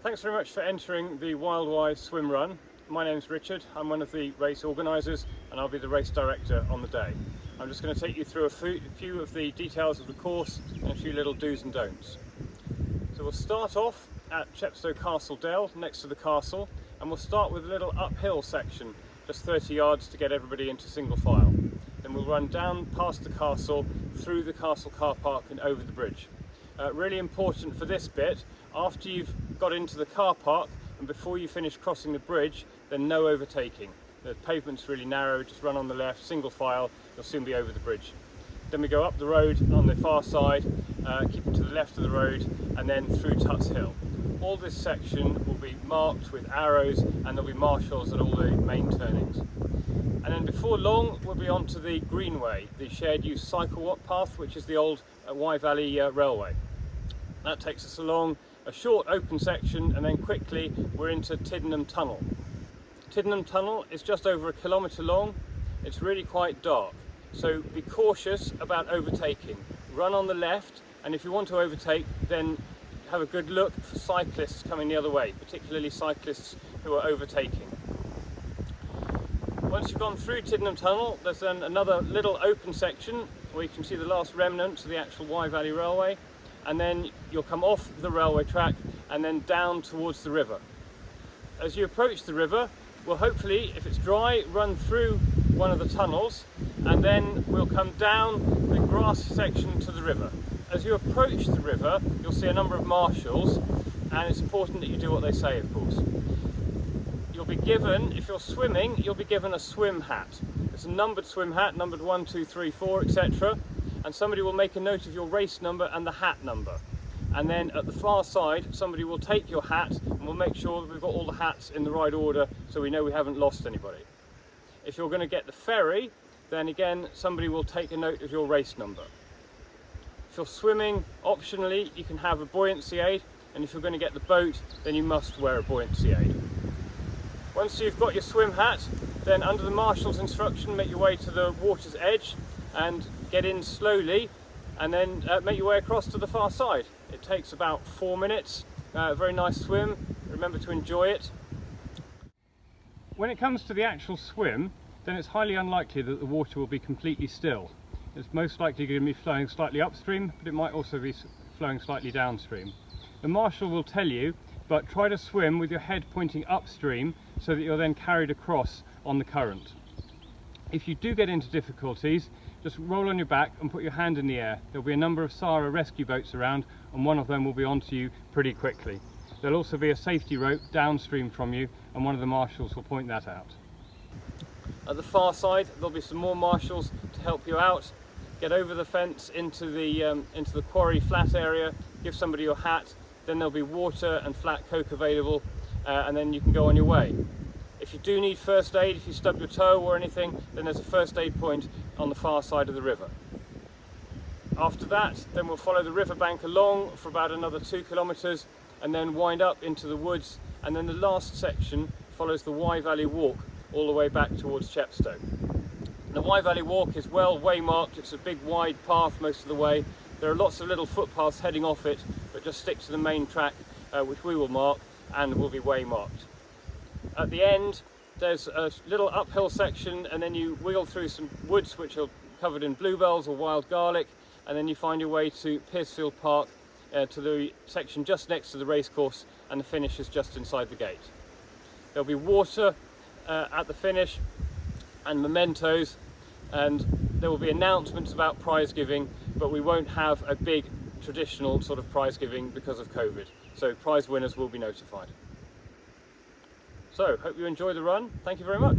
Thanks very much for entering the Wild Wye SwimRun. My name's Richard, I'm one of the race organisers and I'll be the race director on the day. I'm just going to take you through a few of the details of the course and a few little do's and don'ts. So we'll start off at Chepstow Castle Dale, next to the castle, and we'll start with a little uphill section, just 30 yards to get everybody into single file. Then we'll run down past the castle, through the castle car park and over the bridge. Really important for this bit, after you've got into the car park and before you finish crossing the bridge, then no overtaking. The pavement's really narrow, just run on the left, single file, you'll soon be over the bridge. Then we go up the road on the far side, keep it to the left of the road, and then through Tuts Hill. All this section will be marked with arrows and there'll be marshals at all the main turnings. And then before long we'll be onto the Greenway, the shared use cycle path, which is the old Wye Valley Railway. That takes us along a short open section and then quickly we're into Tiddenham Tunnel. Tiddenham Tunnel is just over 1 kilometre long. It's really quite dark, so be cautious about overtaking. Run on the left, and if you want to overtake, then have a good look for cyclists coming the other way, particularly cyclists who are overtaking. Once you've gone through Tiddenham Tunnel, there's then another little open section where you can see the last remnants of the actual Wye Valley Railway, and then you'll come off the railway track and then down towards the river. As you approach the river, we'll hopefully, if it's dry, run through one of the tunnels, and then we'll come down the grass section to the river. As you approach the river, you'll see a number of marshals, and it's important that you do what they say, of course. You'll be given, if you're swimming, you'll be given a swim hat. It's a numbered swim hat, numbered 1, 2, 3, 4, etc. And somebody will make a note of your race number and the hat number. And then at the far side, somebody will take your hat and we'll make sure that we've got all the hats in the right order so we know we haven't lost anybody. If you're going to get the ferry, then again, somebody will take a note of your race number. If you're swimming, optionally, you can have a buoyancy aid, and if you're going to get the boat, then you must wear a buoyancy aid. Once you've got your swim hat, then under the marshal's instruction, make your way to the water's edge and get in slowly, and then make your way across to the far side. It takes about 4 minutes, a very nice swim, remember to enjoy it. When it comes to the actual swim, then it's highly unlikely that the water will be completely still. It's most likely going to be flowing slightly upstream, but it might also be flowing slightly downstream. The marshal will tell you, but try to swim with your head pointing upstream so that you're then carried across on the current. If you do get into difficulties, just roll on your back and put your hand in the air. There'll be a number of SARA rescue boats around, and one of them will be onto you pretty quickly. There'll also be a safety rope downstream from you, and one of the marshals will point that out. At the far side, there'll be some more marshals to help you out. Get over the fence into the quarry flat area, give somebody your hat, then there'll be water and flat coke available, and then you can go on your way. If you do need first aid, if you stub your toe or anything, then there's a first aid point on the far side of the river. After that, then we'll follow the riverbank along for about another 2 kilometres and then wind up into the woods, and then the last section follows the Wye Valley Walk all the way back towards Chepstow. The Wye Valley Walk is well waymarked. It's a big wide path most of the way. There are lots of little footpaths heading off it, but just stick to the main track, which we will mark and will be waymarked. At the end, there's a little uphill section, and then you wheel through some woods which are covered in bluebells or wild garlic, and then you find your way to Piercefield Park, to the section just next to the racecourse, and the finish is just inside the gate. There'll be water at the finish and mementos, and there will be announcements about prize giving, but we won't have a big traditional sort of prize giving because of COVID. So prize winners will be notified. So, hope you enjoy the run. Thank you very much.